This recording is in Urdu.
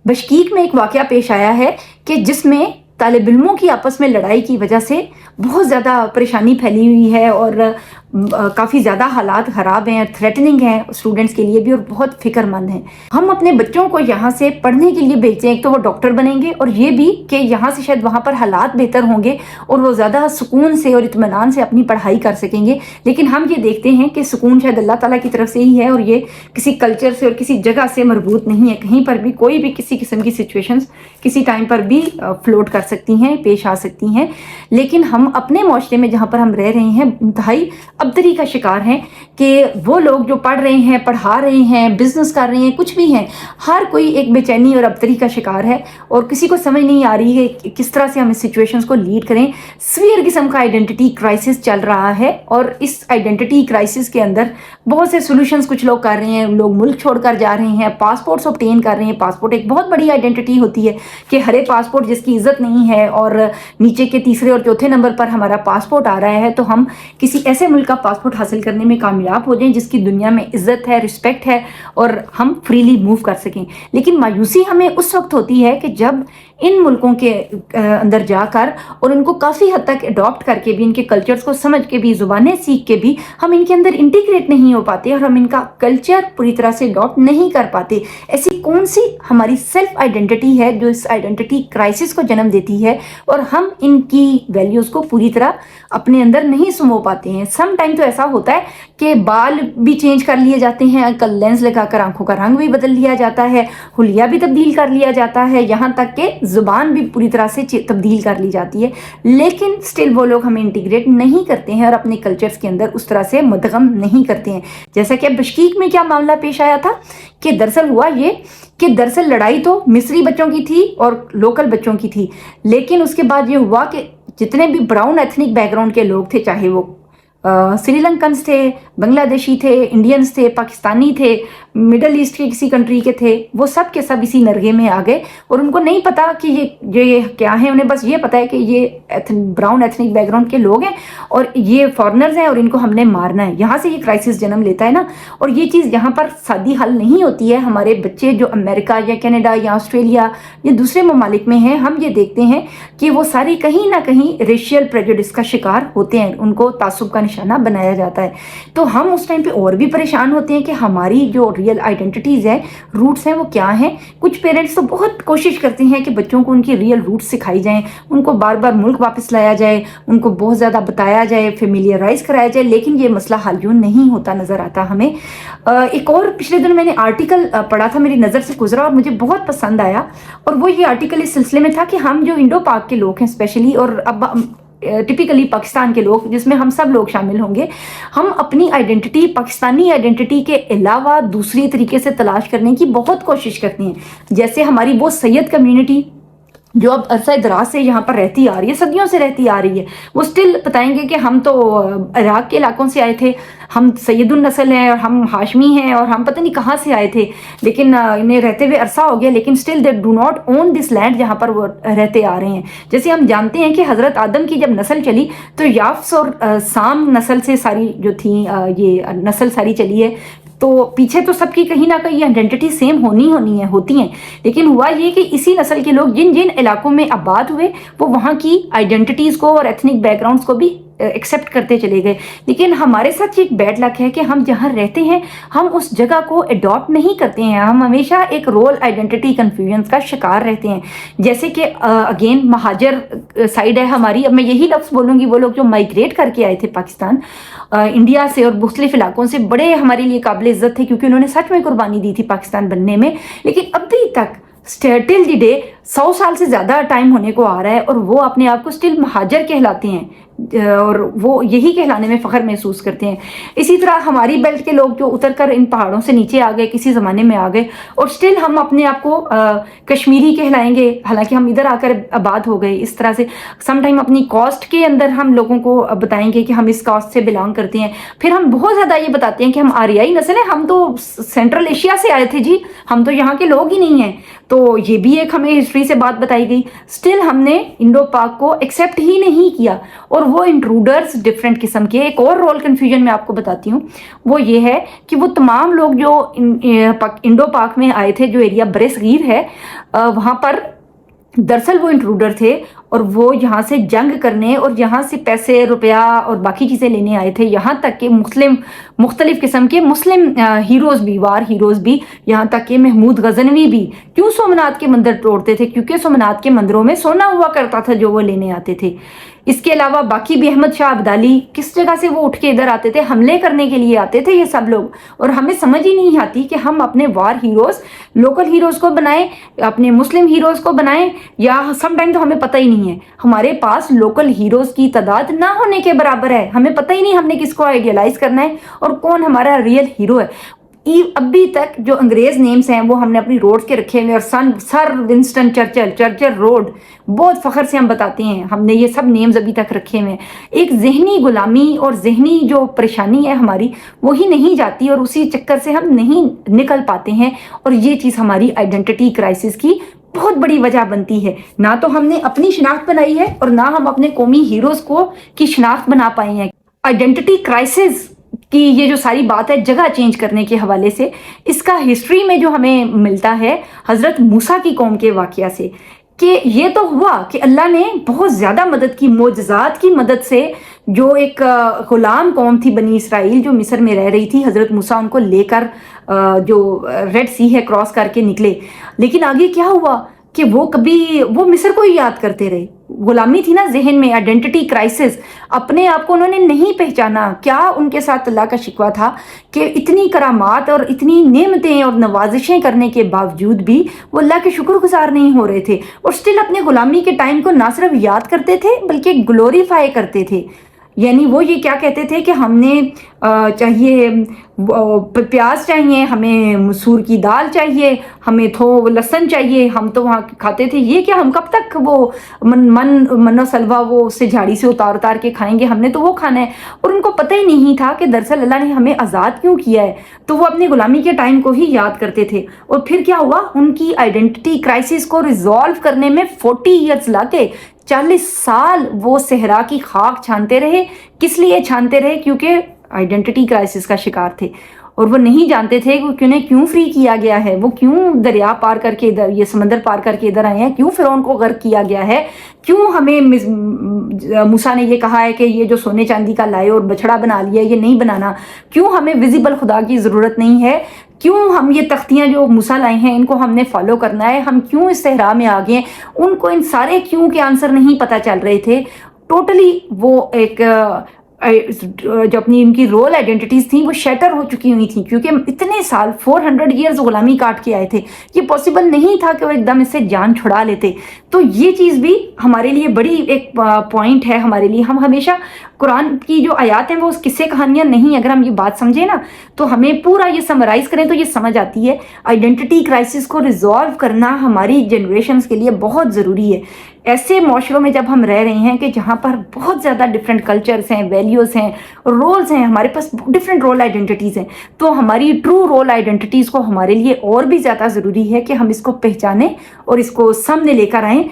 بشکیک میں ایک واقعہ پیش آیا ہے کہ جس میں طالب علموں کی آپس میں لڑائی کی وجہ سے بہت زیادہ پریشانی پھیلی ہوئی ہے اور کافی زیادہ حالات خراب ہیں، تھریٹننگ ہیں اسٹوڈنٹس کے لیے بھی اور بہت فکر مند ہیں۔ ہم اپنے بچوں کو یہاں سے پڑھنے کے لیے بھیجتے ہیں، ایک تو وہ ڈاکٹر بنیں گے اور یہ بھی کہ یہاں سے شاید وہاں پر حالات بہتر ہوں گے اور وہ زیادہ سکون سے اور اطمینان سے اپنی پڑھائی کر سکیں گے، لیکن ہم یہ دیکھتے ہیں کہ سکون شاید اللہ تعالیٰ کی طرف سے ہی ہے اور یہ کسی کلچر سے اور کسی جگہ سے مربوط نہیں ہے۔ کہیں پر بھی کوئی بھی کسی قسم کی سچویشنز کسی ٹائم پر بھی فلوٹ کر سکتی ہیں، پیش آ سکتی ہیں، لیکن ہم اپنے معاشرے میں جہاں پر ہم رہ رہے ہیں انتہائی ابتری کا شکار ہیں کہ وہ لوگ جو پڑھ رہے ہیں، پڑھا رہے ہیں، بزنس کر رہے ہیں، کچھ بھی ہیں، ہر کوئی ایک بے چینی اور ابتری کا شکار ہے اور کسی کو سمجھ نہیں آ رہی ہے کہ کس طرح سے ہم اس سچویشنز کو لیڈ کریں۔ سویئر قسم کا آئیڈینٹی کرائسس چل رہا ہے اور اس آئیڈینٹی کرائسس کے اندر بہت سے سولوشنز کچھ لوگ کر رہے ہیں، لوگ ملک چھوڑ کر جا رہے ہیں، پاسپورٹس obtain کر رہے ہیں۔ پاسپورٹ ایک بہت بڑی آئیڈینٹی ہوتی ہے کہ ہرے پاسپورٹ جس کی عزت نہیں ہے اور نیچے کے تیسرے اور چوتھے نمبر پر ہمارا پاسپورٹ آ رہا ہے تو ہم کسی ایسے ملک کا پاسپورٹ حاصل کرنے میں کامیاب ہو جائیں جس کی دنیا میں عزت ہے، رسپیکٹ ہے اور ہم فریلی موو کر سکیں۔ لیکن مایوسی ہمیں اس وقت ہوتی ہے کہ جب ان ملکوں کے اندر جا کر اور ان کو کافی حد تک اڈاپٹ کر کے بھی، ان کے کلچرز کو سمجھ کے بھی، زبانیں سیکھ کے بھی ہم ان کے اندر انٹیگریٹ نہیں ہو پاتے اور ہم ان کا کلچر پوری طرح سے اڈاپٹ نہیں کر پاتے۔ ایسی کون سی ہماری سیلف آئیڈینٹی ہے جو اس آئیڈینٹی کرائسس کو جنم دیتی ہے اور ہم ان کی ویلیوز کو پوری طرح اپنے اندر نہیں سمو پاتے ہیں۔ سم ٹائم تو ایسا ہوتا ہے کہ بال بھی چینج کر لیے جاتے ہیں، لینس لگا کر آنکھوں کا رنگ بھی بدل لیا جاتا ہے، حلیہ بھی تبدیل کر لیا جاتا ہے، یہاں تک کہ زبان بھی پوری طرح سے تبدیل کر لی جاتی ہے، لیکن سٹل وہ لوگ ہمیں انٹیگریٹ نہیں کرتے ہیں اور اپنے کلچرز کے اندر اس طرح سے مدغم نہیں کرتے ہیں۔ جیسا کہ بشکیک میں کیا معاملہ پیش آیا تھا کہ دراصل ہوا یہ کہ دراصل لڑائی تو مصری بچوں کی تھی اور لوکل بچوں کی تھی، لیکن اس کے بعد یہ ہوا کہ جتنے بھی براؤن ایتھنک بیک گراؤنڈ کے لوگ تھے، چاہے وہ سری لنکنز تھے، بنگلہ دیشی تھے، انڈینز تھے، پاکستانی تھے، مڈل ایسٹ کے کسی کنٹری کے تھے، وہ سب کے سب اسی نرغے میں آ گئے اور ان کو نہیں پتا کہ یہ کیا ہے، انہیں بس یہ پتا ہے کہ یہ براؤن ایتھنک بیک گراؤنڈ کے لوگ ہیں اور یہ فارنرز ہیں اور ان کو ہم نے مارنا ہے۔ یہاں سے یہ کرائسس جنم لیتا ہے نا، اور یہ چیز یہاں پر سادی حل نہیں ہوتی ہے۔ ہمارے بچے جو امریکہ یا کینیڈا یا آسٹریلیا یا دوسرے ممالک میں ہیں، ہم یہ دیکھتے ہیں کہ وہ ساری کہیں نہ کہیں ریشیل پریجوڈس کا شکار ہوتے ہیں، ان کو تعصب کا نشانہ بنایا جاتا ہے۔ تو ہم اس ٹائم پہ اور بھی پریشان ہوتے ہیں کہ ہماری جو ریئل آئیڈینٹیز ہیں، روٹس ہیں، وہ کیا ہیں۔ کچھ پیرنٹس تو بہت کوشش کرتے ہیں کہ بچوں کو ان کی ریئل روٹس سکھائی جائیں، ان کو بار بار ملک واپس لایا جائے، ان کو بہت زیادہ بتایا جائے، فیملیئرائز کرایا جائے، لیکن یہ مسئلہ حل یوں نہیں ہوتا نظر آتا ہمیں۔ ایک اور پچھلے دن میں نے آرٹیکل پڑھا تھا، میری نظر سے گزرا اور مجھے بہت پسند آیا، اور وہ یہ آرٹیکل اس سلسلے میں تھا کہ ہم جو انڈو پاک کے لوگ ہیں اسپیشلی، اور اب ٹپیکلی پاکستان کے لوگ جس میں ہم سب لوگ شامل ہوں گے، ہم اپنی آئیڈینٹی، پاکستانی آئیڈینٹی کے علاوہ دوسری طریقے سے تلاش کرنے کی بہت کوشش کرتے ہیں۔ جیسے ہماری وہ سید کمیونٹی جو اب عرصہ دراز سے یہاں پر رہتی آ رہی ہے، صدیوں سے رہتی آ رہی ہے، وہ سٹل بتائیں گے کہ ہم تو عراق کے علاقوں سے آئے تھے، ہم سید النسل ہیں اور ہم ہاشمی ہیں اور ہم پتہ نہیں کہاں سے آئے تھے، لیکن انہیں رہتے ہوئے عرصہ ہو گیا، لیکن still they do not own this land جہاں پر وہ رہتے آ رہے ہیں۔ جیسے ہم جانتے ہیں کہ حضرت آدم کی جب نسل چلی تو یافس اور سام نسل سے ساری جو تھی یہ نسل ساری چلی ہے، تو پیچھے تو سب کی کہیں نہ کہیں آئیڈینٹی سیم ہوتی ہیں، لیکن ہوا یہ کہ اسی نسل کے لوگ جن جن علاقوں میں آباد ہوئے وہ وہاں کی آئیڈینٹیز کو اور ایتھنک بیک گراؤنڈز کو بھی ایکسیپٹ کرتے چلے گئے۔ لیکن ہمارے ساتھ ایک بیڈ لک ہے کہ ہم جہاں رہتے ہیں ہم اس جگہ کو اڈاپٹ نہیں کرتے ہیں، ہم ہمیشہ ایک رول آئیڈینٹی کنفیوژن کا شکار رہتے ہیں۔ جیسے کہ اگین مہاجر سائیڈ ہے ہماری، اب میں یہی لفظ بولوں گی، وہ لوگ جو مائگریٹ کر کے آئے تھے پاکستان انڈیا سے اور مختلف علاقوں سے، بڑے ہمارے لیے قابل عزت تھے کیونکہ انہوں نے سچ میں قربانی دی تھی پاکستان بننے میں، لیکن ابھی تک ٹل دی ڈے 100 سال سے زیادہ ٹائم ہونے کو آ رہا ہے اور وہ اپنے آپ کو سٹل مہاجر کہلاتے ہیں اور وہ یہی کہلانے میں فخر محسوس کرتے ہیں۔ اسی طرح ہماری بیلٹ کے لوگ جو اتر کر ان پہاڑوں سے نیچے آ گئے، کسی زمانے میں آ گئے، اور سٹل ہم اپنے آپ کو کشمیری کہلائیں گے حالانکہ ہم ادھر آ کر آباد ہو گئے۔ اس طرح سے سم ٹائم اپنی کاسٹ کے اندر ہم لوگوں کو بتائیں گے کہ ہم اس کاسٹ سے بلانگ کرتے ہیں، پھر ہم بہت زیادہ یہ بتاتے ہیں کہ ہم آریائی نسل ہیں، ہم تو سینٹرل ایشیا سے آئے تھے جی، ہم تو یہاں کے لوگ ہی نہیں ہیں۔ تو یہ بھی ایک ہمیں ہسٹری سے بات بتائی گئی، اسٹل ہم نے انڈو پاک کو ایکسیپٹ ہی نہیں کیا، اور وہ انٹروڈرز ڈفرینٹ قسم کے. ایک اور رول کنفیوژن میں آپ کو بتاتی ہوں، وہ یہ ہے کہ وہ تمام لوگ جو انڈو پاک میں آئے تھے، جو ایریا بر صغیر ہے وہاں پر دراصل وہ انٹروڈر تھے، اور وہ یہاں سے جنگ کرنے اور یہاں سے پیسے روپیہ اور باقی چیزیں لینے آئے تھے. یہاں تک کہ مختلف قسم کے مسلم ہیروز بھی، وار ہیروز بھی، یہاں تک کہ محمود غزنوی بھی کیوں سومنات کے مندر توڑتے تھے؟ کیونکہ سومنات کے مندروں میں سونا ہوا کرتا تھا جو وہ لینے آتے تھے. اس کے علاوہ باقی بھی احمد شاہ ابدالی کس جگہ سے وہ اٹھ کے ادھر آتے تھے، حملے کرنے کے لیے آتے تھے یہ سب لوگ. اور ہمیں سمجھ ہی نہیں آتی کہ ہم اپنے وار ہیروز لوکل ہیروز کو بنائیں، اپنے مسلم ہیروز کو بنائیں، یا سم ٹائم تو ہمیں پتہ ہی نہیں ہے. ہمارے پاس لوکل ہیروز کی تعداد نہ ہونے کے برابر ہے. ہمیں پتہ ہی نہیں ہم نے کس کو آئیڈیالائز کرنا ہے اور کون ہمارا ریئل ہیرو ہے. ابھی تک جو انگریز نیمز ہیں وہ ہم نے اپنی روڈ کے رکھے ہوئے، اور سر ونسٹن چرچل روڈ بہت فخر سے ہم بتاتے ہیں، ہم نے یہ سب نیمز ابھی تک رکھے ہوئے ہیں. ایک ذہنی غلامی اور ذہنی جو پریشانی ہے ہماری، وہی نہیں جاتی، اور اسی چکر سے ہم نہیں نکل پاتے ہیں. اور یہ چیز ہماری آئیڈینٹی کرائسس کی بہت بڑی وجہ بنتی ہے. نہ تو ہم نے اپنی شناخت بنائی ہے، اور نہ ہم اپنے قومی ہیروز کی شناخت بنا پائے ہیں. آئیڈینٹی کرائسس کی یہ جو ساری بات ہے جگہ چینج کرنے کے حوالے سے، اس کا ہسٹری میں جو ہمیں ملتا ہے حضرت موسیٰ کی قوم کے واقعہ سے، کہ یہ تو ہوا کہ اللہ نے بہت زیادہ مدد کی، معجزات کی مدد سے. جو ایک غلام قوم تھی بنی اسرائیل جو مصر میں رہ رہی تھی، حضرت موسیٰ ان کو لے کر جو ریڈ سی ہے کراس کر کے نکلے. لیکن آگے کیا ہوا کہ وہ مصر کو ہی یاد کرتے رہے. غلامی تھی نا ذہن میں، آئیڈینٹی کرائسس، اپنے آپ کو انہوں نے نہیں پہچانا. کیا ان کے ساتھ اللہ کا شکوہ تھا کہ اتنی کرامات اور اتنی نعمتیں اور نوازشیں کرنے کے باوجود بھی وہ اللہ کے شکر گزار نہیں ہو رہے تھے، اور سٹل اپنے غلامی کے ٹائم کو نہ صرف یاد کرتے تھے بلکہ گلوریفائی کرتے تھے. یعنی وہ یہ کیا کہتے تھے کہ ہم نے چاہیے پیاز چاہیے، ہمیں مسور کی دال چاہیے، ہمیں لہسن چاہیے. ہم تو وہاں کھاتے تھے یہ کہ ہم کب تک وہ من و سلوا وہ اس سے جھاڑی سے اتار کے کھائیں گے، ہم نے تو وہ کھانا ہے. اور ان کو پتہ ہی نہیں تھا کہ دراصل اللہ نے ہمیں آزاد کیوں کیا ہے. تو وہ اپنی غلامی کے ٹائم کو ہی یاد کرتے تھے. اور پھر کیا ہوا، ان کی آئیڈینٹی کرائسس کو ریزالو کرنے میں 40 ایئرز لگے. 40 سال وہ صحرا کی خاک چھانتے رہے. کس لیے چھانتے رہے؟ کیونکہ آئیڈینٹی کرائسس کا شکار تھے، اور وہ نہیں جانتے تھے کہ انہیں کیوں فری کیا گیا ہے، وہ کیوں دریا پار کر کے ادھر، یہ سمندر پار کر کے ادھر آئے ہیں، کیوں فرعون کو غرق کیا گیا ہے، کیوں ہمیں موسیٰ نے یہ کہا ہے کہ یہ جو سونے چاندی کا لائے اور بچڑا بنا لیا یہ نہیں بنانا، کیوں ہمیں ویزیبل خدا کی ضرورت نہیں ہے، کیوں ہم یہ تختیاں جو موسیٰ لائے ہیں ان کو ہم نے فالو کرنا ہے، ہم کیوں اس صحرا میں آ گئے. ان کو ان سارے کیوں کے آنسر نہیں پتہ چل رہے تھے. ٹوٹلی وہ ایک جو اپنی ان کی رول آئیڈینٹیز تھیں وہ شیٹر ہو چکی ہوئی تھیں، کیونکہ اتنے سال 400 ایئرز غلامی کاٹ کے آئے تھے. یہ پاسبل نہیں تھا کہ وہ ایک دم اس سے جان چھڑا لیتے. تو یہ چیز بھی ہمارے لیے بڑی ایک پوائنٹ ہے ہمارے لیے. ہم ہمیشہ قرآن کی جو آیات ہیں وہ اس قصے کہانیاں نہیں، اگر ہم یہ بات سمجھیں نا تو ہمیں پورا یہ سمرائز کریں تو یہ سمجھ آتی ہے. آئیڈینٹی کرائسس کو ریزالو کرنا ہماری جنریشنز کے لیے بہت ضروری ہے. ایسے معاشروں میں جب ہم رہ رہے ہیں کہ جہاں پر بہت زیادہ ڈفرینٹ کلچرز ہیں، ویلیوز ہیں، رولز ہیں، ہمارے پاس ڈفرینٹ رول آئیڈینٹیز ہیں، تو ہماری ٹرو رول آئیڈینٹیز کو ہمارے لیے اور بھی زیادہ ضروری ہے کہ ہم اس کو پہچانیں اور اس کو سامنے لے کر آئیں.